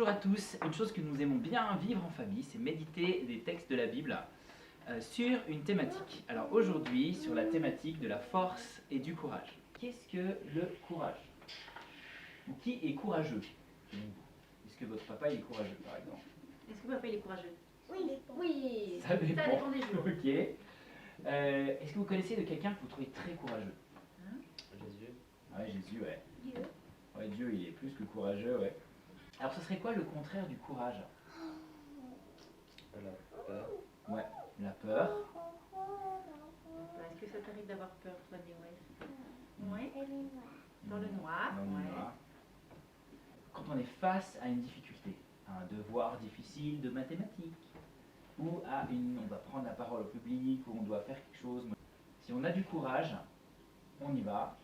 Bonjour à tous. Une chose que nous aimons bien vivre en famille, c'est méditer des textes de la Bible sur une thématique. Alors aujourd'hui, sur la thématique de la force et du courage. Qu'est-ce que le courage? Ou qui est courageux? Est-ce que votre papa il est courageux par exemple? Est-ce que papa il est courageux? Oui. Ça dépend. des jours. Ok. Est-ce que vous connaissez de quelqu'un que vous trouvez très courageux? Jésus. Ouais, Jésus, ouais. Dieu. Ouais, Dieu il est plus que courageux, ouais. Alors ce serait quoi le contraire du courage? La peur. Ouais, la peur. Est-ce que ça t'arrive d'avoir peur, toi, Néo? Oui. Dans le noir. Dans le Ouais. noir. Quand on est face à une difficulté, à un devoir difficile de mathématiques, ou on va prendre la parole au public, ou on doit faire quelque chose. Si on a du courage, on y va.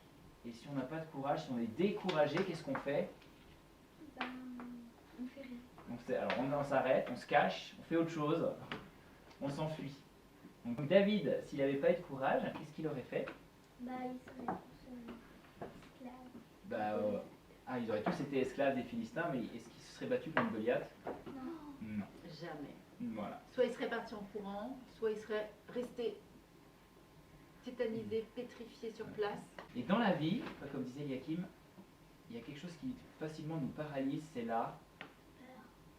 Et si on n'a pas de courage, si on est découragé, qu'est-ce qu'on fait? On fait rien. Alors on s'arrête, on se cache, on fait autre chose, on s'enfuit. Donc David, s'il n'avait pas eu de courage, qu'est-ce qu'il aurait fait? Il serait tous esclave. Ils auraient tous été esclaves des Philistins, mais est-ce qu'ils se seraient battus contre Goliath? Non. Non. Jamais. Voilà. Soit il serait parti en courant, soit il serait resté tétanisé, pétrifié sur place. Et dans la vie, comme disait Yakim, il y a quelque chose qui facilement nous paralyse, c'est la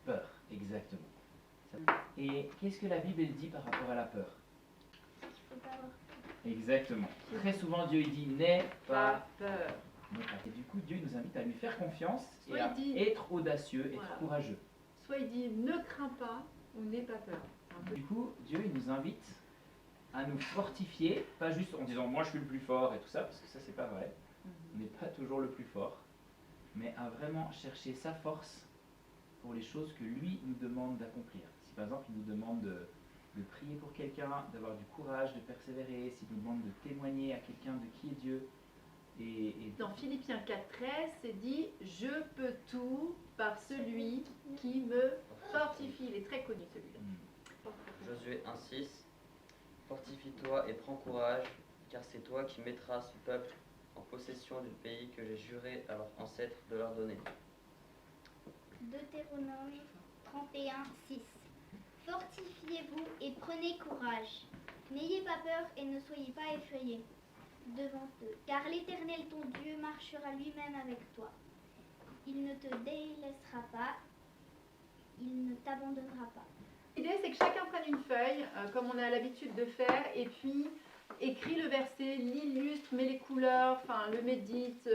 peur. Exactement. Et qu'est-ce que la Bible elle dit par rapport à la peur? Il faut pas avoir peur. Exactement. Très souvent Dieu il dit n'aie pas peur. Et du coup Dieu nous invite à lui faire confiance Soit et à il dit- être audacieux, être Voilà. courageux. Soit il dit ne crains pas ou n'aie pas peur. C'est un peu- Du coup Dieu il nous invite à nous fortifier, pas juste en disant moi je suis le plus fort et tout ça, parce que ça c'est pas vrai. On n'est pas toujours le plus fort, mais à vraiment chercher sa force pour les choses que lui nous demande d'accomplir. Si par exemple il nous demande de prier pour quelqu'un, d'avoir du courage, de persévérer, s'il nous demande de témoigner à quelqu'un de qui est Dieu, et Dans Philippiens 4,13, c'est dit « Je peux tout par celui qui me fortifie ». Il est très connu celui-là. Josué 1,6. Fortifie-toi et prends courage, car c'est toi qui mettras ce peuple en possession du pays que j'ai juré à leurs ancêtres de leur donner. Deutéronome 31, 6. Fortifiez-vous et prenez courage. N'ayez pas peur et ne soyez pas effrayés devant eux, car l'Éternel ton Dieu marchera lui-même avec toi. Il ne te délaissera pas, il ne t'abandonnera pas. L'idée, c'est que chacun prenne une feuille, comme on a l'habitude de faire, et puis écrit le verset, l'illustre, met les couleurs, le médite,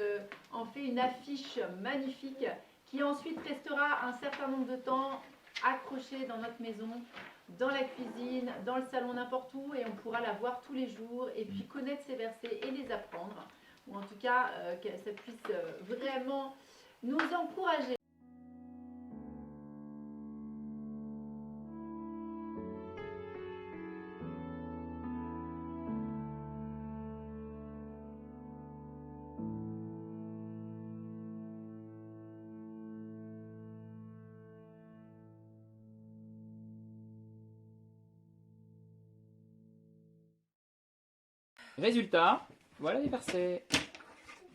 en fait une affiche magnifique qui ensuite restera un certain nombre de temps accrochée dans notre maison, dans la cuisine, dans le salon, n'importe où, et on pourra la voir tous les jours et puis connaître ces versets et les apprendre, ou en tout cas que ça puisse vraiment nous encourager. résultat, voilà les versets.